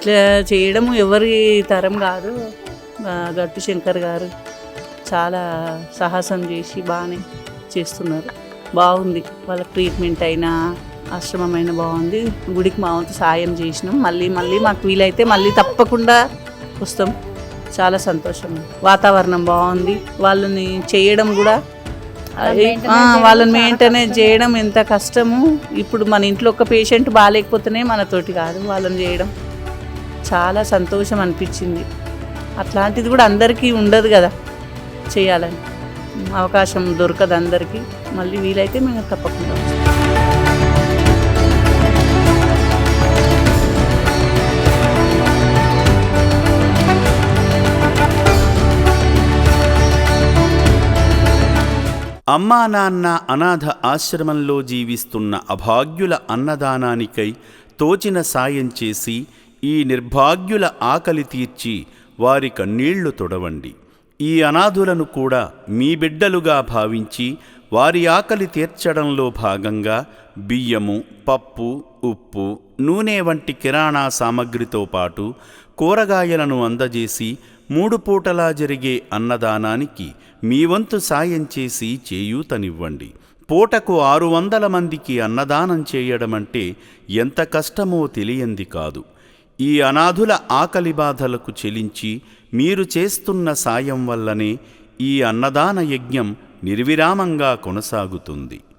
ఇట్లా చేయడం ఎవరి తరం కాదు. గట్టు శంకర్ గారు చాలా సాహసం చేసి బాగానే చేస్తున్నారు. బాగుంది. వాళ్ళ ట్రీట్మెంట్ అయినా ఆశ్రమం అయినా బాగుంది. గుడికి మా వంతు సాయం చేసినాం. మళ్ళీ మాకు వీలైతే మళ్ళీ తప్పకుండా వస్తాం. చాలా సంతోషం. వాతావరణం బాగుంది. వాళ్ళని చేయడం కూడా వాళ్ళని మెయింటెనెన్స్ చేయడం ఎంత కష్టము. ఇప్పుడు మన ఇంట్లో ఒక పేషెంట్ బాగాలేకపోతేనే మనతోటి కాదు, వాళ్ళని చేయడం చాలా సంతోషం అనిపించింది. అట్లాంటిది కూడా అందరికీ ఉండదు కదా, చేయాలని అవకాశం దొరకదు అందరికీ. మళ్ళీ వీలైతే మేము తప్పకుండా వస్తాం. అమ్మా నాన్న అనాథ ఆశ్రమంలో జీవిస్తున్న అభాగ్యుల అన్నదానానికై తోచిన సాయం చేసి ఈ నిర్భాగ్యుల ఆకలి తీర్చి వారి కన్నీళ్లు తొడవండి. ఈ అనాథులను కూడా మీ బిడ్డలుగా భావించి వారి ఆకలి తీర్చడంలో భాగంగా బియ్యము, పప్పు, ఉప్పు, నూనె వంటి కిరాణా సామగ్రితో పాటు కూరగాయలను అందజేసి 3 పూటలా జరిగే అన్నదానానికి మీ వంతు సాయం చేసి చేయూతనివ్వండి. పూటకు 600 మందికి అన్నదానం చేయడమంటే ఎంత కష్టమో తెలియంది కాదు. ఈ అనాథుల ఆకలి బాధలకు చెలించి మీరు చేస్తున్న సాయం వల్లనే ఈ అన్నదాన యజ్ఞం నిర్విరామంగా కొనసాగుతుంది.